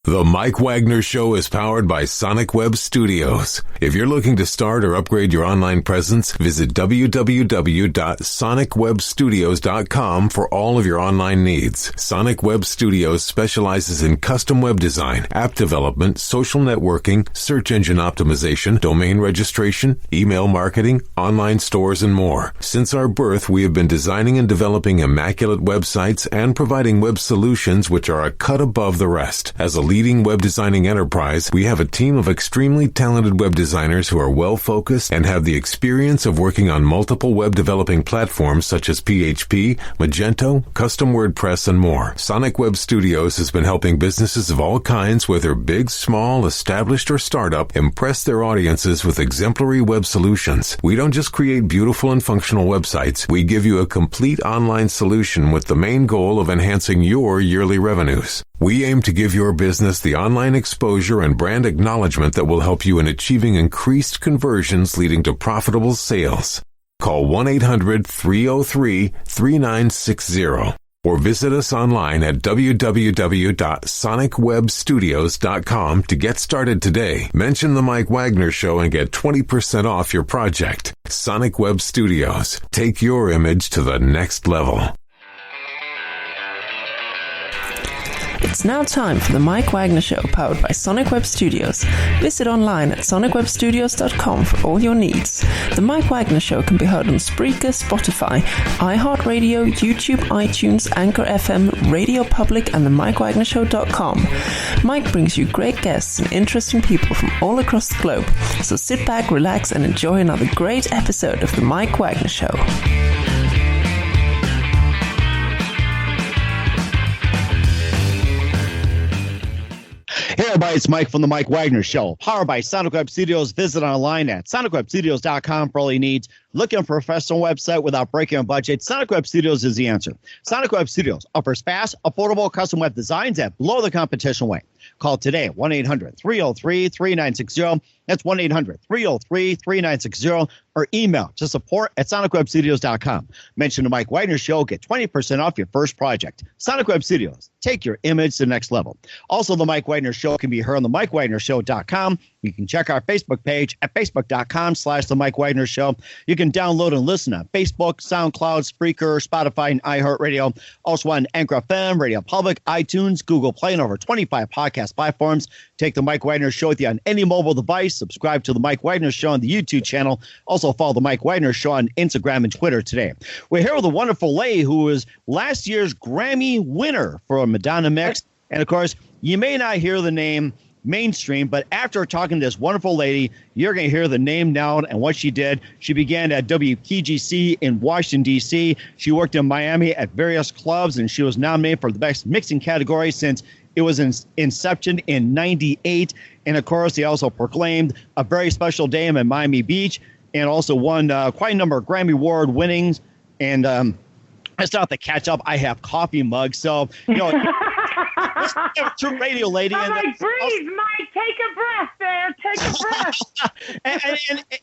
The Mike Wagner Show is powered by Sonic Web Studios. If you're looking to start or upgrade your online presence, visit www.sonicwebstudios.com for all of your online needs. Sonic Web Studios specializes in custom web design, app development, social networking, search engine optimization, domain registration, email marketing, online stores, and more. Since our birth, we have been designing and developing immaculate websites and providing web solutions which are a cut above the rest. As a leading web designing enterprise, we have a team of extremely talented web designers who are well-focused and have the experience of working on multiple web developing platforms such as PHP, Magento, Custom WordPress, and more. Sonic Web Studios has been helping businesses of all kinds, whether big, small, established, or startup, impress their audiences with exemplary web solutions. We don't just create beautiful and functional websites. We give you a complete online solution with the main goal of enhancing your yearly revenues. We aim to give your business the online exposure and brand acknowledgement that will help you in achieving increased conversions leading to profitable sales. Call 1-800-303-3960 or visit us online at www.sonicwebstudios.com to get started today. Mention the Mike Wagner Show and get 20% off your project. Sonic Web Studios. Take your image to the next level. It's now time for the Mike Wagner Show, powered by Sonic Web Studios. Visit online at sonicwebstudios.com for all your needs. The Mike Wagner Show can be heard on Spreaker, Spotify, iHeartRadio, YouTube, iTunes, Anchor FM, Radio Public, and the MikeWagnerShow.com. Mike brings you great guests and interesting people from all across the globe. So sit back, relax, and enjoy another great episode of the Mike Wagner Show. Hey everybody, it's Mike from the Mike Wagner Show, powered by Sonic Web Studios. Visit online at sonicwebstudios.com for all your needs. Looking for a professional website without breaking a budget? Sonic Web Studios is the answer. Sonic Web Studios offers fast, affordable custom web designs that blow the competition away. Call today at 1-800-303-3960. That's 1-800-303-3960. Or email to support at sonicwebstudios.com. Mention the Mike Wagner Show. Get 20% off your first project. Sonic Web Studios. Take your image to the next level. Also, the Mike Wagner Show can be heard on the MikeWagnerShow.com. You can check our Facebook page at facebook.com/The Mike Wagner Show. You can download and listen on Facebook, SoundCloud, Spreaker, Spotify, and iHeartRadio. Also on Anchor FM, Radio Public, iTunes, Google Play, and over 25 podcast platforms. Take the Mike Wagner Show with you on any mobile device. Subscribe to the Mike Wagner Show on the YouTube channel. Also follow the Mike Wagner Show on Instagram and Twitter today. We're here with a wonderful lady who was last year's Grammy winner for a Madonna mix. And of course, you may not hear the name mainstream, but after talking to this wonderful lady, you're going to hear the name now and what she did. She began at WPGC in Washington, D.C. She worked in Miami at various clubs, and she was nominated for the best mixing category since it was in inception in 98. And of course, he also proclaimed a very special day in Miami Beach, and also won quite a number of Grammy-award winnings. And it's not the catch-up. I have coffee mugs. So, you know, true radio lady. I'm like, breathe, Mike. Take a breath there. Take a breath. and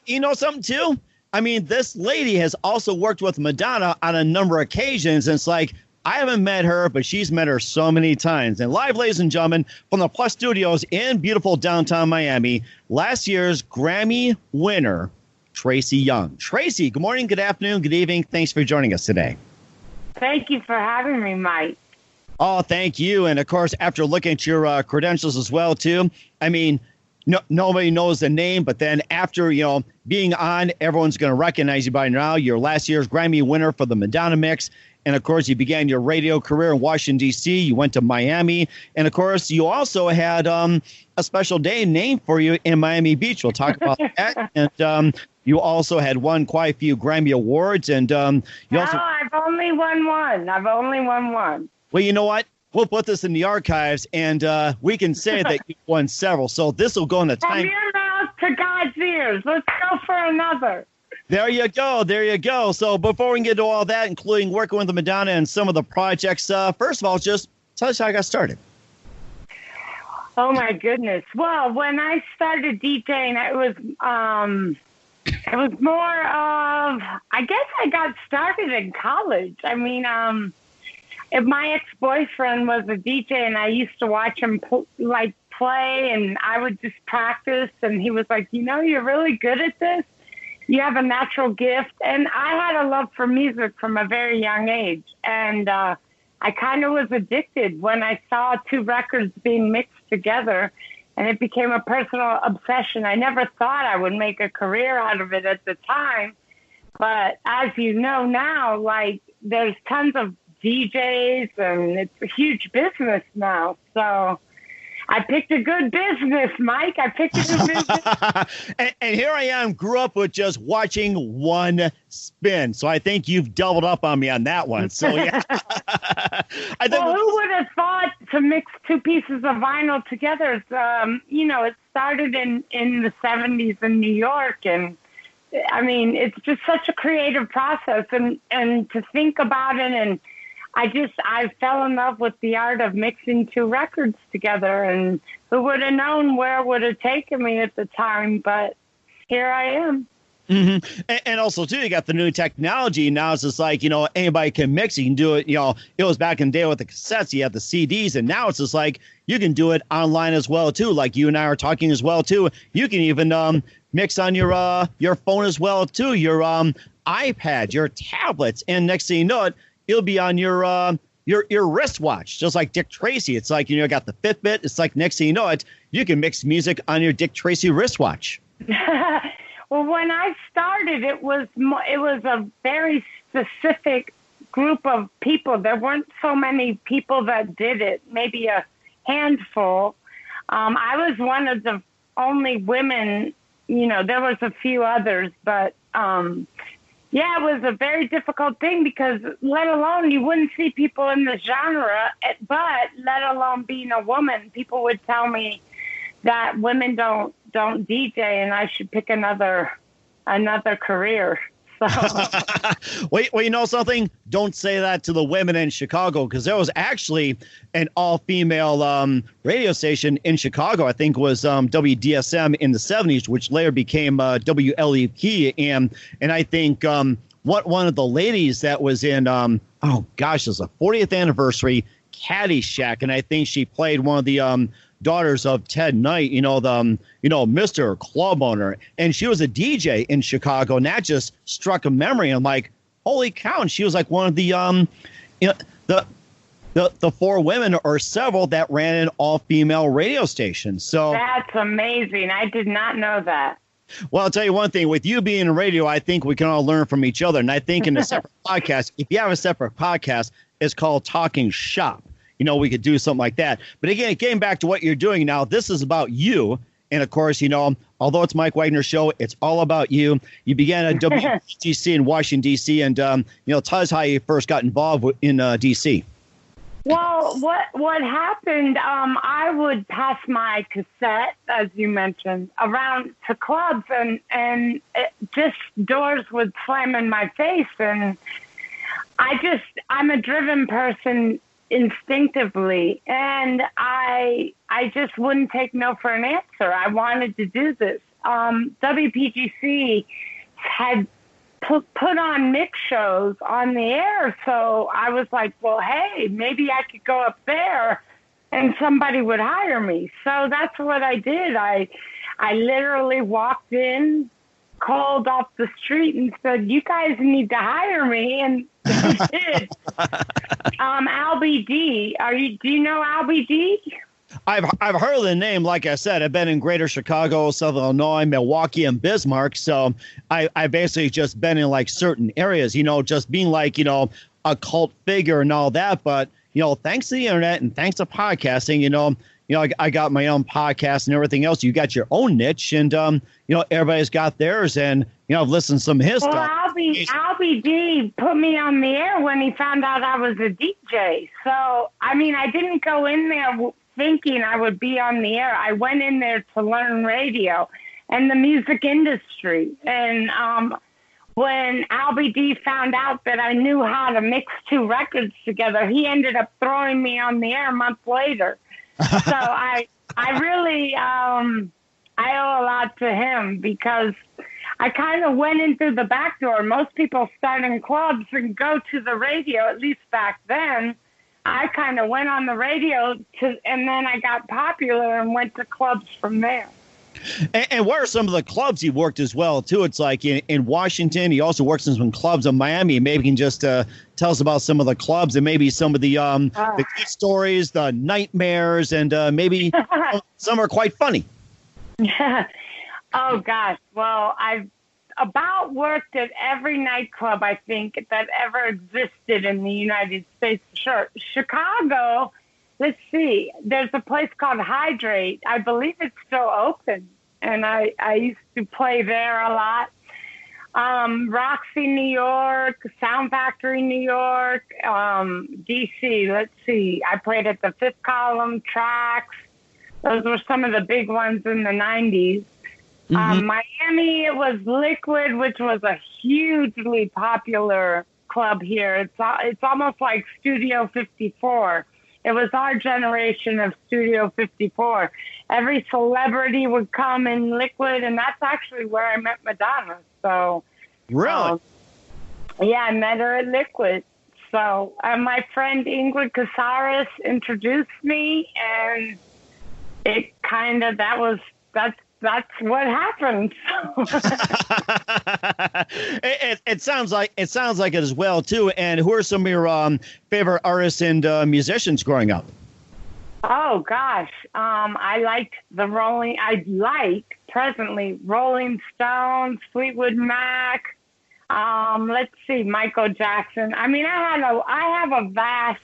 you know something, too? I mean, this lady has also worked with Madonna on a number of occasions. And it's like, I haven't met her, but she's met her so many times. And live, ladies and gentlemen, from the Plus Studios in beautiful downtown Miami, last year's Grammy winner, Tracy Young. Tracy, good morning, good afternoon, good evening. Thanks for joining us today. Thank you for having me, Mike. Oh, thank you. And of course, after looking at your credentials as well, too, I mean, nobody knows the name, but then after, you know, being on, everyone's going to recognize you by now. You're last year's Grammy winner for the Madonna mix. And of course, you began your radio career in Washington, D.C. You went to Miami. And of course, you also had a special day named for you in Miami Beach. We'll talk about that. And you also had won quite a few Grammy Awards. And you also. I've only won one. Well, you know what? We'll put this in the archives, and we can say that you won several. So this will go in the time. From your mouth to God's ears. Let's go for another. There you go. There you go. So before we get to all that, including working with the Madonna and some of the projects, first of all, just tell us how I got started. Oh, my goodness. Well, when I started DJing, it was more of, I guess I got started in college. I mean, my ex-boyfriend was a DJ, and I used to watch him play, and I would just practice, and he was like, you're really good at this. You have a natural gift. And I had a love for music from a very young age, and I kind of was addicted when I saw two records being mixed together, and it became a personal obsession. I never thought I would make a career out of it at the time, but as you know now, there's tons of DJs, and it's a huge business now. So I picked a good business, Mike. I picked a good business. and here I am, grew up with just watching one spin. So I think you've doubled up on me on that one. So, yeah. Who would have thought to mix two pieces of vinyl together? It started in the 70s in New York, and I mean, it's just such a creative process, and to think about it, and I fell in love with the art of mixing two records together, and who would have known where it would have taken me at the time, but here I am. Mm-hmm. And also, too, you got the new technology. Now it's just like, anybody can mix. You can do it. It was back in the day with the cassettes. You had the CDs, and now it's just like you can do it online as well, too. Like you and I are talking as well, too. You can even mix on your phone as well, too, your iPad, your tablets. And next thing you know it, it'll be on your wristwatch, just like Dick Tracy. It's like, got the Fitbit. It's like next thing you know it, you can mix music on your Dick Tracy wristwatch. Well, when I started, it was a very specific group of people. There weren't so many people that did it, maybe a handful. I was one of the only women, there was a few others, but yeah, it was a very difficult thing because let alone you wouldn't see people in the genre, but let alone being a woman, people would tell me that women don't DJ and I should pick another career. So. Well, you know something? Don't say that to the women in Chicago, because there was actually an all-female radio station in Chicago. I think was WDSM in the 70s, which later became WLEP. And I think one of the ladies that was in, it was a 40th anniversary Caddyshack, and I think she played one of the daughters of Ted Knight, Mr. Club Owner, and she was a DJ in Chicago, and that just struck a memory. I'm like, holy cow! And she was like one of the the four women or several that ran an all-female radio station. So that's amazing. I did not know that. Well, I'll tell you one thing. With you being in radio, I think we can all learn from each other. And I think in a separate podcast, if you have a separate podcast, it's called Talking Shop. We could do something like that. But again, getting back to what you're doing now, this is about you. And of course, although it's Mike Wagner Show, it's all about you. You began at WGC in Washington, D.C. And, tell us how you first got involved in D.C. Well, what happened, I would pass my cassette, as you mentioned, around to clubs and just doors would slam in my face. And I'm a driven person instinctively, and I just wouldn't take no for an answer. I wanted to do this. WPGC had put on mix shows on the air, so I was like, well, hey, maybe I could go up there and somebody would hire me. So that's what I did. I literally walked in, called off the street and said, you guys need to hire me, and they did. Albie D. Do you know Albie D? I've heard of the name. Like I said, I've been in Greater Chicago, Southern Illinois, Milwaukee, and Bismarck. So I basically just been in like certain areas, just being like, a cult figure and all that. But, thanks to the internet and thanks to podcasting, I got my own podcast and everything else. You got your own niche, and everybody's got theirs. And I've listened to some of his stuff. Albie D put me on the air when he found out I was a DJ. So I didn't go in there thinking I would be on the air. I went in there to learn radio and the music industry. And when Albie D found out that I knew how to mix two records together, he ended up throwing me on the air a month later. So I really, I owe a lot to him, because I kind of went in through the back door. Most people start in clubs and go to the radio, at least back then. I kind of went on the radio and then I got popular and went to clubs from there. And what are some of the clubs he worked as well, too? It's like in Washington. He also works in some clubs in Miami. Maybe you can just tell us about some of the clubs and maybe some of the good stories, the nightmares, and maybe some are quite funny. Oh, gosh. Well, I've about worked at every nightclub, I think, that ever existed in the United States. Sure. Chicago. Let's see. There's a place called Hydrate. I believe it's still open, and I used to play there a lot. Roxy, New York, Sound Factory, New York, D.C. Let's see. I played at the Fifth Column, Tracks. Those were some of the big ones in the 90s. Miami, it was Liquid, which was a hugely popular club here. It's almost like Studio 54. It was our generation of Studio 54. Every celebrity would come in Liquid, and that's actually where I met Madonna. So, really? Yeah, I met her at Liquid. So, my friend Ingrid Casares introduced me, and it kind of that's what happened. It sounds like it as well too. And who are some of your favorite artists and musicians growing up? Oh gosh, I like presently Rolling Stones, Fleetwood Mac. Let's see, Michael Jackson. I mean, I have a vast.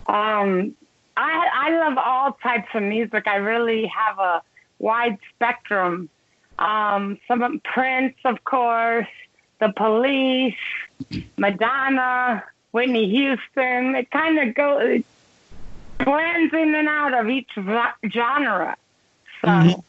I love all types of music. I really have a wide spectrum. Some Prince, of course, The Police, Madonna, Whitney Houston. It kind of blends in and out of each genre. So.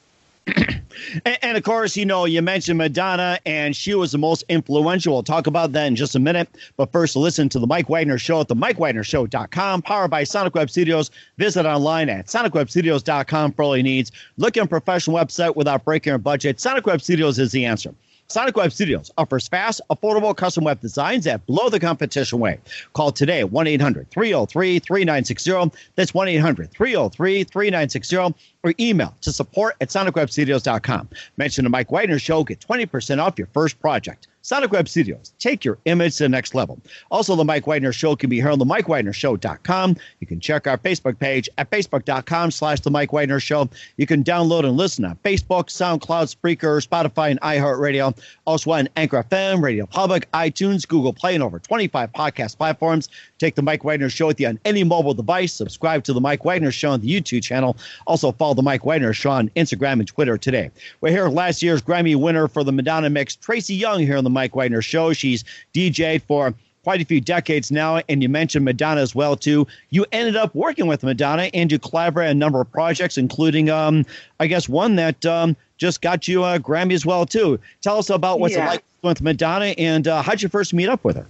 And of course, you mentioned Madonna, and she was the most influential. We'll talk about that in just a minute. But first, listen to The Mike Wagner Show at themikewagnershow.com, powered by Sonic Web Studios. Visit online at sonicwebstudios.com for all your needs. Look at a professional website without breaking your budget. Sonic Web Studios is the answer. Sonic Web Studios offers fast, affordable custom web designs that blow the competition away. Call today, 1-800-303-3960. That's 1-800-303-3960. Or email to support@sonicwebstudios.com. Mention the Mike Wagner Show. Get 20% off your first project. Sonic Web Studios. Take your image to the next level. Also, the Mike Wagner Show can be heard on themikewagnershow.com. You can check our Facebook page at facebook.com/The Mike Wagner Show. You can download and listen on Facebook, SoundCloud, Spreaker, Spotify, and iHeartRadio. Also on Anchor FM, Radio Public, iTunes, Google Play, and over 25 podcast platforms. Take the Mike Wagner Show with you on any mobile device. Subscribe to the Mike Wagner Show on the YouTube channel. Also follow the Mike Wagner Show on Instagram and Twitter today. We're here last year's Grammy winner for the Madonna mix, Tracy Young, here on the Mike Wagner Show. She's DJ'd for quite a few decades now, and you mentioned Madonna as well too. You ended up working with Madonna, and you collaborated on a number of projects, including I guess one that just got you a Grammy as well too. Tell us about what's it like with Madonna, and how'd you first meet up with her?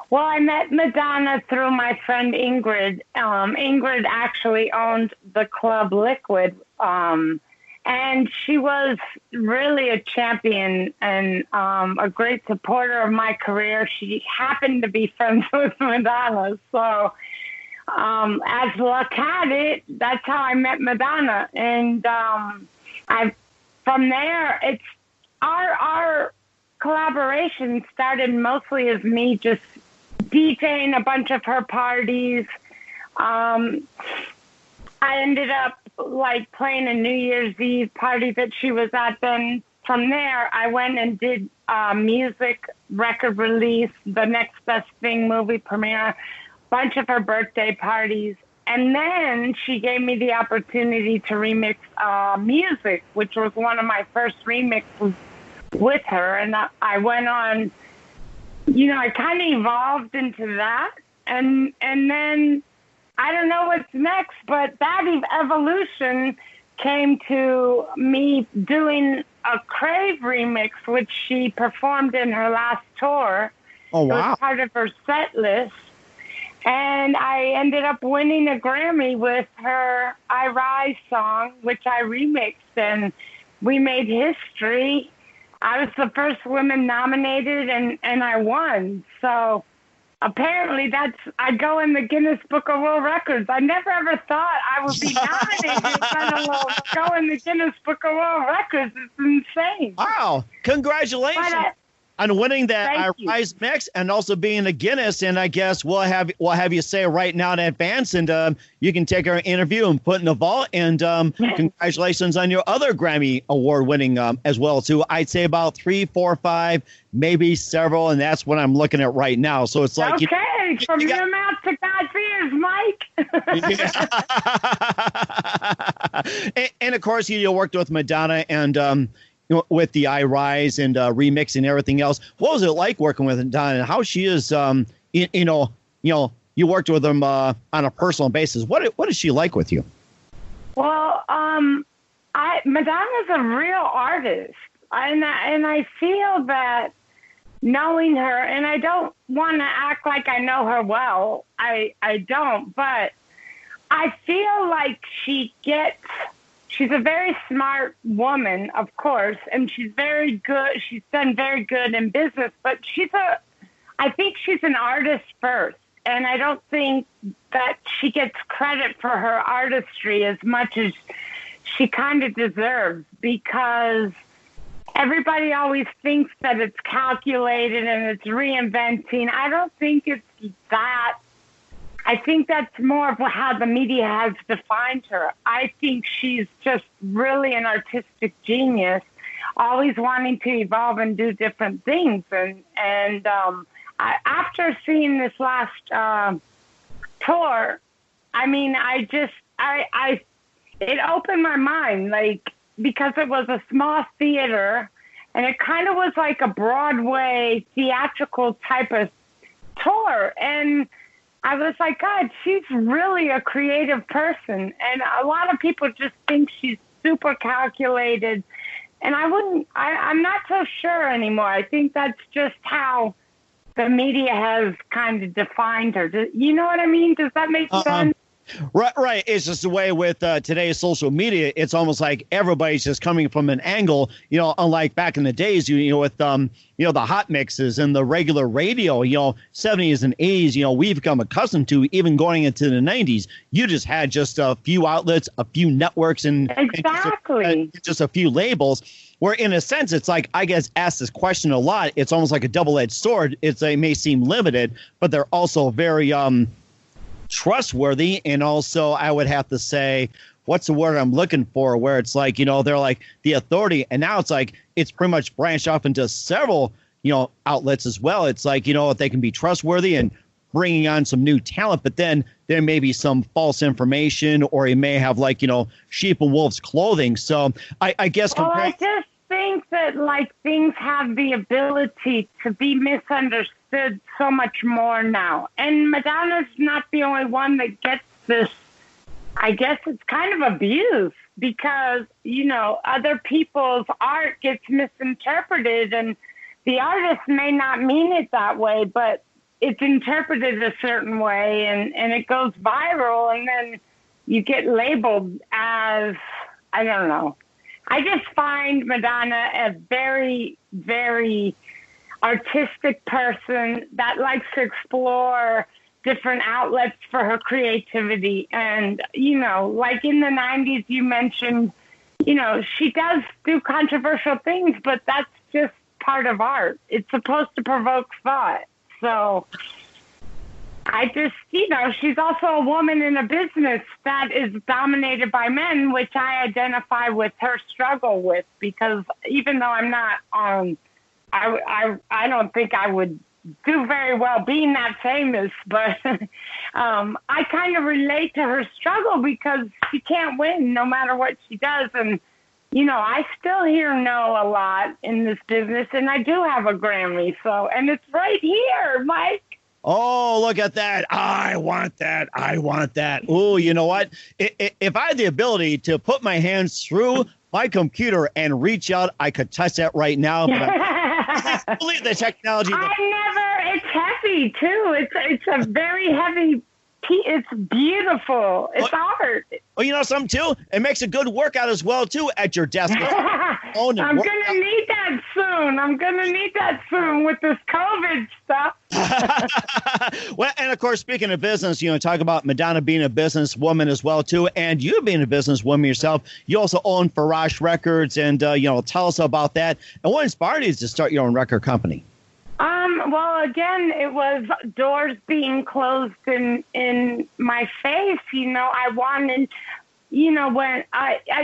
Well, I met Madonna through my friend Ingrid. Ingrid actually owned the club Liquid, and she was really a champion and a great supporter of my career. She happened to be friends with Madonna. So as luck had it, that's how I met Madonna. And from there, it's our collaboration started mostly as me just DJing a bunch of her parties. I ended up playing a New Year's Eve party that she was at. Then from there, I went and did music, record release, The Next Best Thing movie premiere, bunch of her birthday parties. And then she gave me the opportunity to remix music, which was one of my first remixes with her. And I went on, I kind of evolved into that. And then I don't know what's next, but that evolution came to me doing a Crave remix, which she performed in her last tour. Oh, wow. It was part of her set list. And I ended up winning a Grammy with her I Rise song, which I remixed, and we made history. I was the first woman nominated, and I won. So apparently I go in the Guinness Book of World Records. I never ever thought I would be nominated, let alone go in the Guinness Book of World Records. It's insane. Wow. Congratulations on winning that I Rise mix and also being a Guinness. And I guess we'll have you say right now in advance, and you can take our interview and put in the vault. And congratulations on your other Grammy Award winning as well too. I'd say about 3, 4, 5, maybe several, and that's what I'm looking at right now. So it's like from your mouth to God's ears, Mike. and of course you worked with Madonna and with the I Rise and remix and everything else. What was it like working with Madonna and how she is? You worked with them on a personal basis. What is she like with you? Well, Madonna's a real artist, and I feel that knowing her, and I don't want to act like I know her well. I don't, but I feel like she's a very smart woman, of course, and she's very good. She's done very good in business, but I think she's an artist first. And I don't think that she gets credit for her artistry as much as she kind of deserves, because everybody always thinks that it's calculated and it's reinventing. I don't think it's that. I think that's more of how the media has defined her. I think she's just really an artistic genius, always wanting to evolve and do different things. And after seeing this last tour, I mean, it opened my mind, like, because it was a small theater and it kind of was like a Broadway theatrical type of tour. And I was like, God, she's really a creative person. And a lot of people just think she's super calculated. And I'm not so sure anymore. I think that's just how the media has kind of defined her. You know what I mean? Does that make sense? Right. It's just the way with today's social media. It's almost like everybody's just coming from an angle, unlike back in the days, with, the hot mixes and the regular radio, 70s and 80s, we've become accustomed to, even going into the 90s. You just had just a few outlets, a few networks, and just a few labels. Where in a sense, it's like, I guess, asked this question a lot. It's almost like a double-edged sword. It may seem limited, but they're also very trustworthy. And also, I would have to say, what's the word I'm looking for? Where it's like, they're like the authority. And now it's like, it's pretty much branched off into several, outlets as well. It's like, if they can be trustworthy and bringing on some new talent, but then there may be some false information, or you may have like, sheep and wolves clothing. So I guess. Well, I just think that like things have the ability to be misunderstood so much more now. And Madonna's not the only one that gets this. I guess it's kind of abuse because, other people's art gets misinterpreted, and the artist may not mean it that way, but it's interpreted a certain way, and it goes viral, and then you get labeled as, I don't know. I just find Madonna a very, very artistic person that likes to explore different outlets for her creativity. And, like in the 90s, you mentioned, she does do controversial things, but that's just part of art. It's supposed to provoke thought. So I just, she's also a woman in a business that is dominated by men, which I identify with her struggle with, because even though I'm not I don't think I would do very well being that famous, but I kind of relate to her struggle because she can't win no matter what she does. And, I still hear no a lot in this business, and I do have a Grammy, and it's right here, Mike. Oh, look at that. I want that. Oh, you know what? If I had the ability to put my hands through my computer and reach out, I could touch that right now. But I believe the technology. It's heavy, too. It's a very heavy piece. It's beautiful. It's art. Well, something, too? It makes a good workout as well, too, at your desk. I'm going to need that soon. soon. I'm going to need that soon with this COVID stuff. Well, and of course, speaking of business, talk about Madonna being a businesswoman as well, too. And you being a businesswoman yourself, you also own Farage Records. And, tell us about that. And what inspired you to start your own record company? Well, again, it was doors being closed in my face. I wanted, when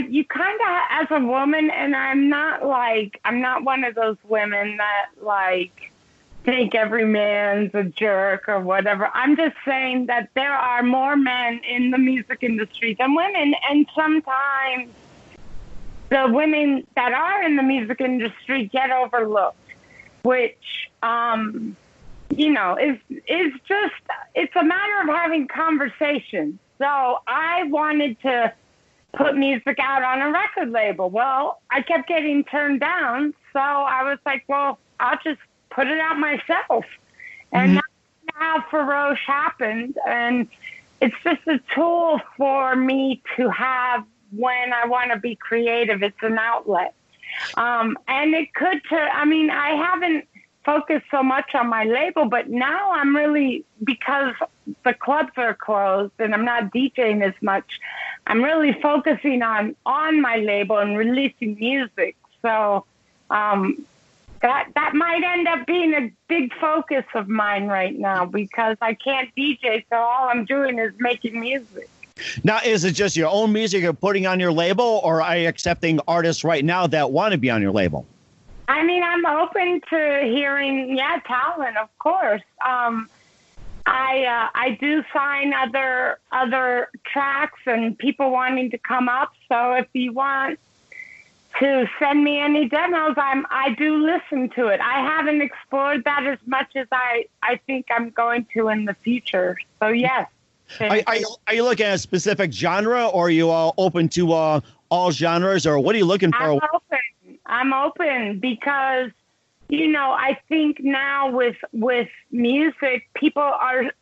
you kind of, as a woman, and I'm not one of those women that think every man's a jerk or whatever. I'm just saying that there are more men in the music industry than women. And sometimes the women that are in the music industry get overlooked, which, is just, it's a matter of having conversation. So I wanted to put music out on a record label. Well, I kept getting turned down. So I was like, well, I'll just put it out myself. And that's how Farage happened. And it's just a tool for me to have when I want to be creative. It's an outlet. And it could, I haven't focused so much on my label, but now I'm really, because the clubs are closed and I'm not DJing as much, I'm really focusing on my label and releasing music. So that might end up being a big focus of mine right now because I can't DJ, so all I'm doing is making music. Now, is it just your own music you're putting on your label, or are you accepting artists right now that want to be on your label? I'm open to hearing, talent, of course. I do sign other tracks and people wanting to come up. So if you want to send me any demos, I do listen to it. I haven't explored that as much as I think I'm going to in the future. So yes. Are you looking at a specific genre, or are you open to all genres, or what are you looking for? I'm open because, I think now with music, people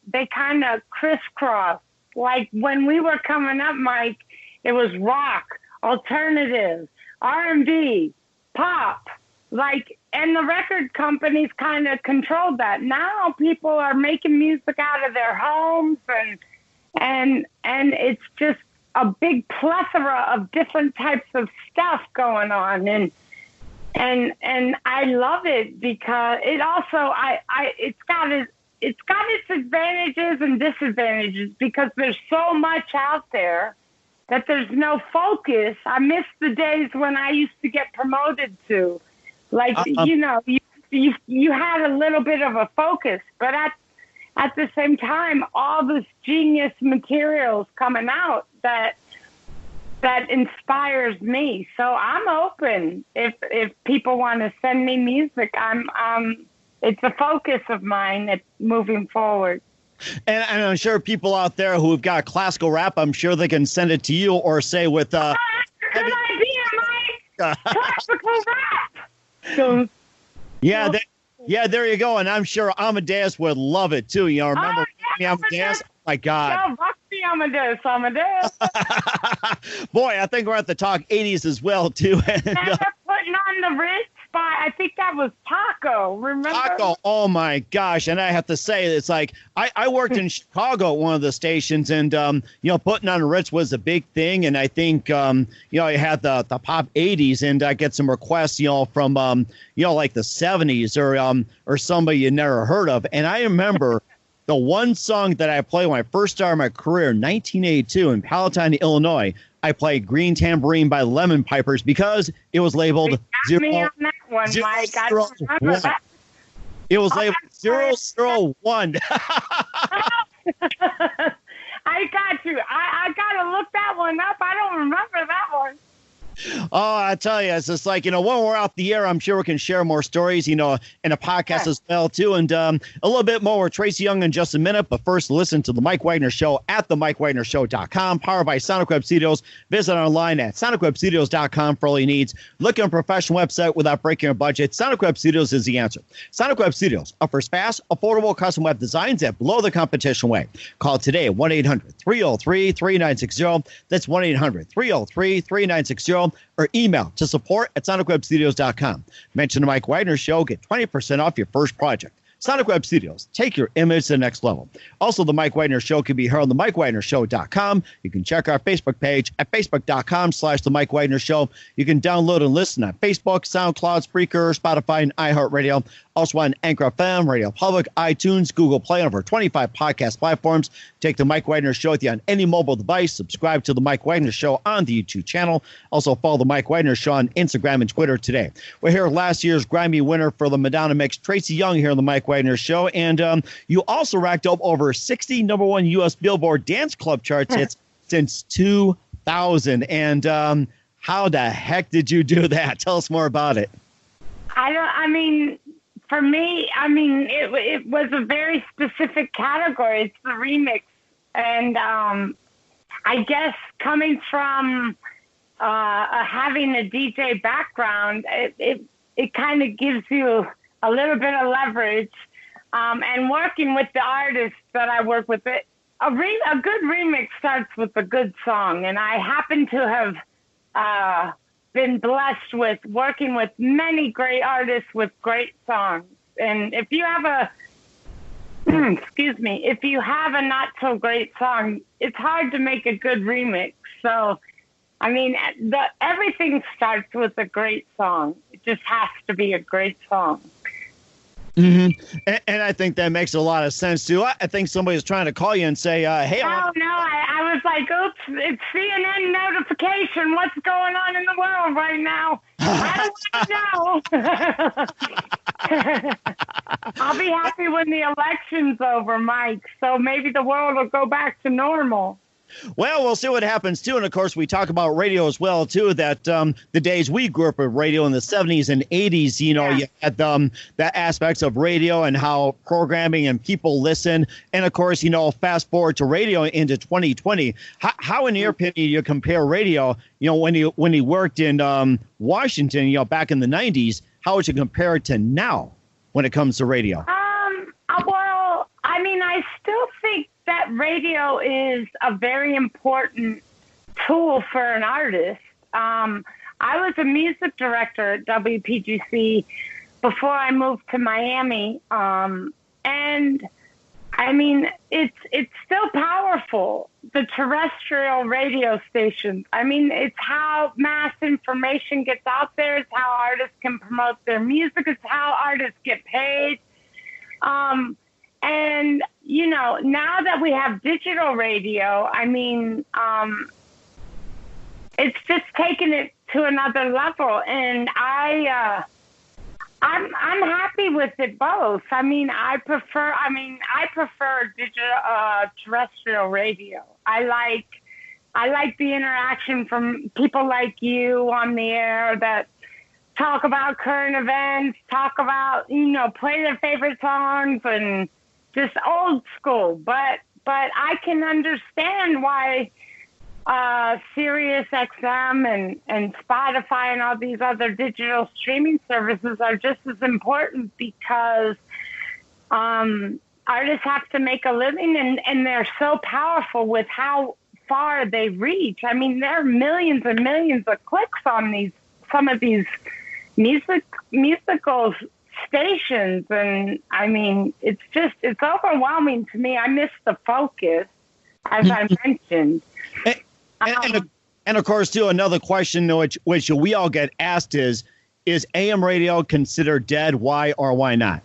they kind of crisscross. Like when we were coming up, Mike, it was rock, alternative, R&B, pop, and the record companies kind of controlled that. Now people are making music out of their homes and it's just a big plethora of different types of stuff going on. And I love it because it also, it's got its advantages and disadvantages because there's so much out there that there's no focus. I miss the days when I used to get promoted to, you had a little bit of a focus, but at the same time, all this genius materials coming out that inspires me. So I'm open if people want to send me music. It's a focus of mine moving forward. And I'm sure people out there who've got classical rap, I'm sure they can send it to you or say with good idea, Mike. Classical rap. So, yeah, there you go. And I'm sure Amadeus would love it too. Remember Amadeus? Oh my God. Yeah, Roxy Amadeus. Boy, I think we're at the talk 80s as well too. And they're putting on the Ritz by, I think that was Taco. Remember? Taco. Oh my gosh. And I have to say, it's like I worked in Chicago at one of the stations, and putting on the Ritz was a big thing. And I think you had the pop 80s, and I get some requests from like the 70s or somebody you never heard of. And I remember the one song that I played when I first started my career in 1982 in Palatine, Illinois. I played Green Tambourine by Lemon Pipers because it was labeled It was labeled 001. I got you. I got to look that one up. I don't remember that one. Oh, I tell you, it's just like, when we're out the air, I'm sure we can share more stories, in a podcast as well, too. And a little bit more with Tracy Young in just a minute. But first, listen to The Mike Wagner Show at themikewagnershow.com, powered by Sonic Web Studios. Visit online at sonicwebstudios.com for all your needs. Look at a professional website without breaking your budget. Sonic Web Studios is the answer. Sonic Web Studios offers fast, affordable custom web designs that blow the competition away. Call today at 1-800-303-3960. That's 1-800-303-3960. voicemail or email to support@sonicwebstudios.com. Mention the Mike Wagner Show. Get 20% off your first project. Sonic Web Studios, take your image to the next level. Also, the Mike Wagner Show can be heard on the MikeWagnerShow.com. You can check our Facebook page at Facebook.com/The Mike Wagner Show. You can download and listen on Facebook, SoundCloud, Spreaker, Spotify, and iHeartRadio. Also on Anchor FM, Radio Public, iTunes, Google Play, and over 25 podcast platforms. Take the Mike Wagner Show with you on any mobile device. Subscribe to the Mike Wagner Show on the YouTube channel. Also follow the Mike Wagner Show on Instagram and Twitter today. We're here last year's Grammy winner for the Madonna mix, Tracy Young, here on the Mike Wagner Show. And you also racked up over 60 number one U.S. Billboard Dance Club charts hits since 2000. And how the heck did you do that? Tell us more about it. For me, it was a very specific category. It's the remix. And I guess coming from having a DJ background, it kind of gives you a little bit of leverage. And working with the artists that I work with, a good remix starts with a good song. And I happen to have been blessed with working with many great artists with great songs. And if you have if you have a not so great song, it's hard to make a good remix. So, everything starts with a great song. It just has to be a great song. Mm-hmm. And I think that makes a lot of sense, too. I think somebody's trying to call you and say, hey. I was like, oops, it's CNN notification. What's going on in the world right now? I don't want to know. I'll be happy when the election's over, Mike. So maybe the world will go back to normal. Well, we'll see what happens, too. And, of course, we talk about radio as well, too, that the days we grew up with radio in the 70s and 80s, you had that aspects of radio and how programming and people listen. And, of course, fast forward to radio into 2020. How in your opinion, you compare radio, when you worked in Washington, back in the 90s, how would you compare it to now when it comes to radio? I still think that radio is a very important tool for an artist. I was a music director at WPGC before I moved to Miami. And it's still powerful. The terrestrial radio stations. It's how mass information gets out there. It's how artists can promote their music. It's how artists get paid. And, now that we have digital radio, it's just taken it to another level. And I'm happy with it both. I prefer digital, terrestrial radio. I like the interaction from people like you on the air that talk about current events, talk about, play their favorite songs and just old school. But I can understand why Sirius XM and Spotify and all these other digital streaming services are just as important, because artists have to make a living, and they're so powerful with how far they reach. There are millions and millions of clicks on some of these musical stations, and it's overwhelming to me. I miss the focus, as I mentioned. And of course, too, another question which we all get asked is AM radio considered dead? Why or why not?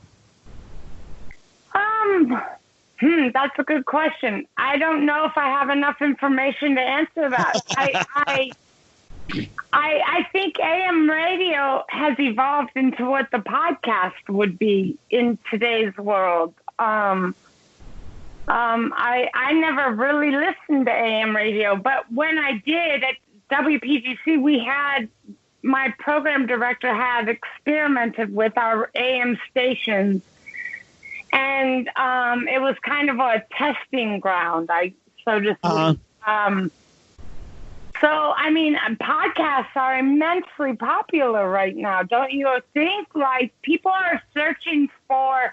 That's a good question. I don't know if I have enough information to answer that. I think AM radio has evolved into what the podcast would be in today's world. I never really listened to AM radio, but when I did at WPGC, my program director had experimented with our AM stations, and it was kind of a testing ground, so to speak. Podcasts are immensely popular right now, don't you think? Like, people are searching for,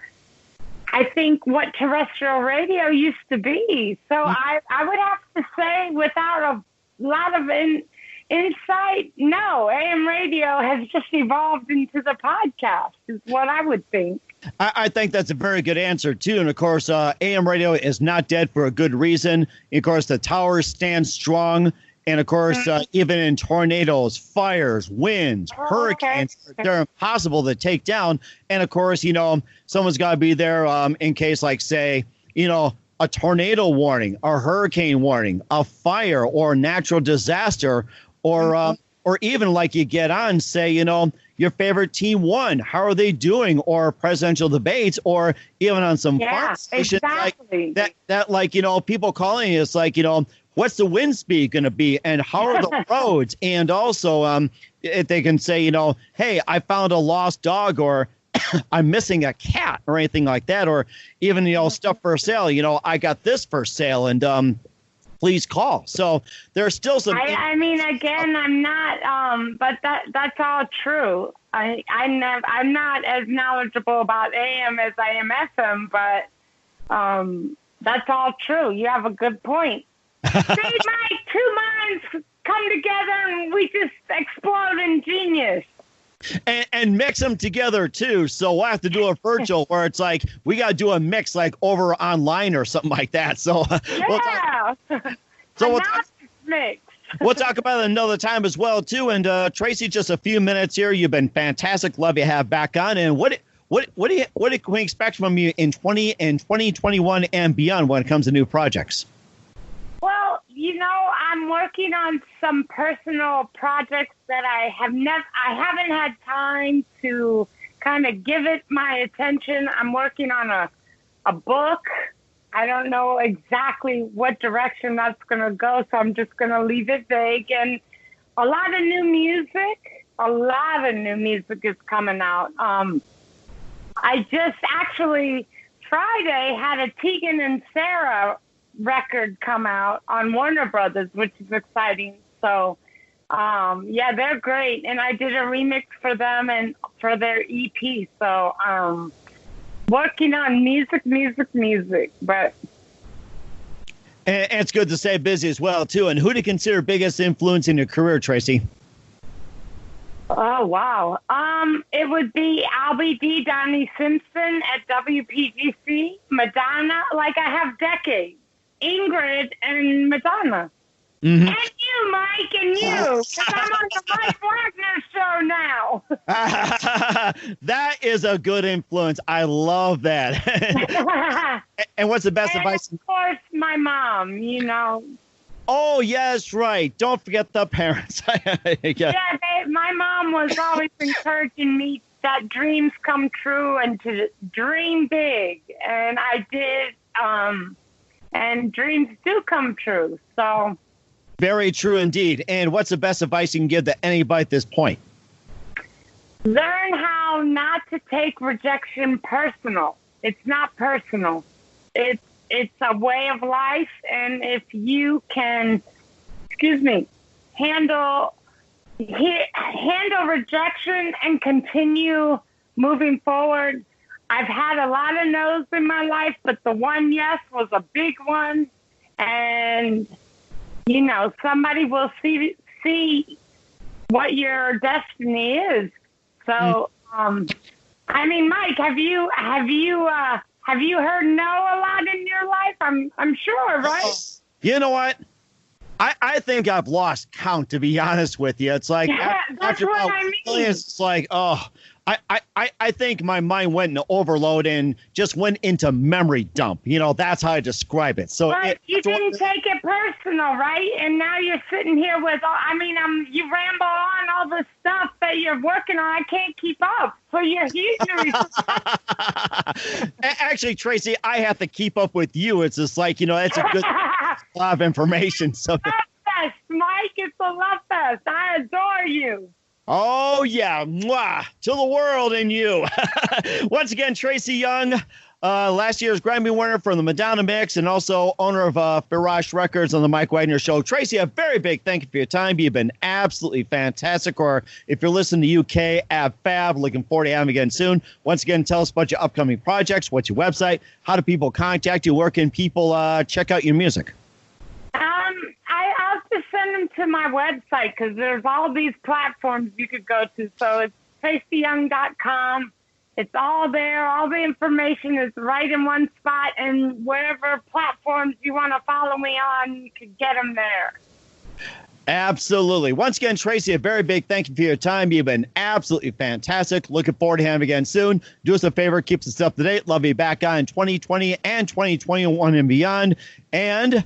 I think, what terrestrial radio used to be. So I would have to say, without a lot of Insight, no. AM radio has just evolved into the podcast, is what I would think. I think that's a very good answer, too. And, of course, AM radio is not dead for a good reason. Of course, the towers stand strong. And, of course, even in tornadoes, fires, winds, hurricanes, they're impossible to take down. And, of course, someone's got to be there in case, like, say, a tornado warning, a hurricane warning, a fire or natural disaster, or even like you get on, say, your favorite team won. How are they doing? Or presidential debates, or even on some farm stations exactly. like that, people calling it's like, what's the wind speed going to be, and how are the roads? And also, if they can say, hey, I found a lost dog, or I'm missing a cat, or anything like that, or even, stuff for sale. I got this for sale, and please call. So there's still some. I mean, again, I'm not, but that's all true. I'm not as knowledgeable about AM as I am FM, but that's all true. You have a good point. See, Mike, two minds come together and we just explode in genius. And mix them together, too. So we'll have to do a virtual where it's like we got to do a mix like over online or something like that. So we'll talk about it another time as well, too. And Tracy, just a few minutes here. You've been fantastic. Love you to have back on. And what can we expect from you in 2021 and beyond when it comes to new projects? Well, I'm working on some personal projects that I haven't had time to kind of give it my attention. I'm working on a book. I don't know exactly what direction that's going to go, so I'm just going to leave it vague. And a lot of new music is coming out. I just actually Friday had a Tegan and Sarah record come out on Warner Brothers, which is exciting. So, they're great. And I did a remix for them and for their EP. So, working on music, but. And it's good to stay busy as well, too. And who do you consider biggest influence in your career, Tracy? Oh, wow. It would be Albie D. Donnie Simpson at WPGC, Madonna, like I have decades. Ingrid and Madonna. Mm-hmm. And you, Mike, and you. Because I'm on the Mike Wagner show now. That is a good influence. I love that. And what's the best advice? Of course, my mom, Oh, yes, right. Don't forget the parents. My mom was always encouraging me that dreams come true and to dream big. And I did, and dreams do come true. So very true indeed. And what's the best advice you can give to anybody at this point? Learn how not to take rejection personal. It's not personal. It's a way of life. And if you can, handle rejection and continue moving forward. I've had a lot of no's in my life, but the one yes was a big one. And, somebody will see what your destiny is. So, Mike, have you heard no a lot in your life? I'm sure, right? You know what? I think I've lost count, to be honest with you. It's like that's what I mean. It's like, I think my mind went into overload and just went into memory dump. That's how I describe it. So but you didn't take it personal, right? And now you're sitting here with, you ramble on all the stuff that you're working on. I can't keep up. So you're hugely. Actually, Tracy, I have to keep up with you. It's just like, it's a good lot of information. So love fest, Mike. It's a love fest. I adore you. Oh, yeah. Mwah, to the world and you. Once again, Tracy Young, last year's Grammy winner from the Madonna Mix and also owner of Firash Records on the Mike Wagner Show. Tracy, a very big thank you for your time. You've been absolutely fantastic. Or if you're listening to UK, Fab, looking forward to having you again soon. Once again, tell us about your upcoming projects. What's your website? How do people contact you? Where can people check out your music? I'll to send them to my website because there's all these platforms you could go to. So it's tracyyoung.com. It's all there. All the information is right in one spot, and whatever platforms you want to follow me on, you can get them there. Absolutely. Once again, Tracy, a very big thank you for your time. You've been absolutely fantastic. Looking forward to having you again soon. Do us a favor, keep us up to date. Love you back on 2020 and 2021 and beyond. And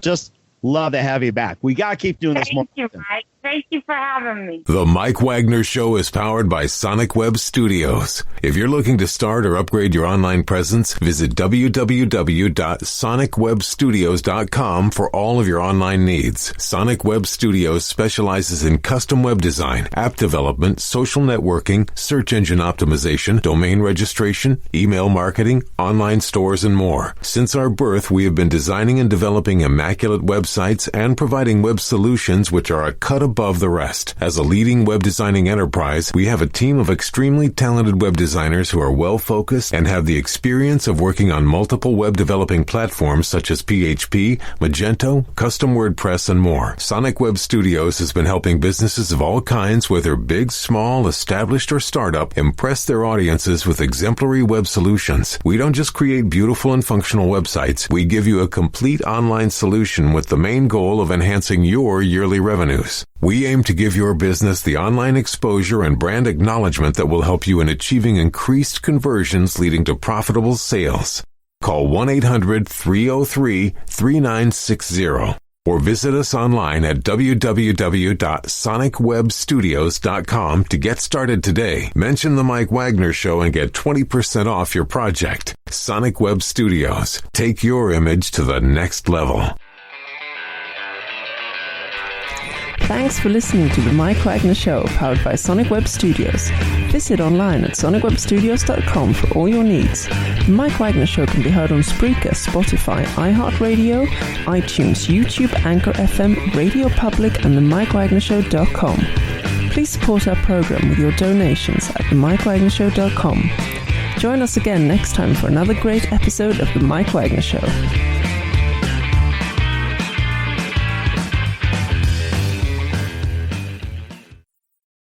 just love to have you back. We got to keep doing this more. Thank you, Mike. Thank you for having me. The Mike Wagner Show is powered by Sonic Web Studios. If you're looking to start or upgrade your online presence, visit www.sonicwebstudios.com for all of your online needs. Sonic Web Studios specializes in custom web design, app development, social networking, search engine optimization, domain registration, email marketing, online stores, and more. Since our birth, we have been designing and developing immaculate websites and providing web solutions which are a cut above the rest. As a leading web designing enterprise, we have a team of extremely talented web designers who are well-focused and have the experience of working on multiple web developing platforms such as PHP, Magento, custom WordPress, and more. Sonic Web Studios has been helping businesses of all kinds, whether big, small, established, or startup, impress their audiences with exemplary web solutions. We don't just create beautiful and functional websites. We give you a complete online solution with the main goal of enhancing your yearly revenues. We aim to give your business the online exposure and brand acknowledgement that will help you in achieving increased conversions leading to profitable sales. Call 1-800-303-3960 or visit us online at www.sonicwebstudios.com to get started today. Mention the Mike Wagner Show and get 20% off your project. Sonic Web Studios. Take your image to the next level. Thanks for listening to the Mike Wagner Show, powered by Sonic Web Studios. Visit online at sonicwebstudios.com for all your needs. The Mike Wagner Show can be heard on Spreaker, Spotify, iHeartRadio, iTunes, YouTube, Anchor FM, Radio Public, and themikewagnershow.com. Please support our program with your donations at themikewagnershow.com. Join us again next time for another great episode of The Mike Wagner Show.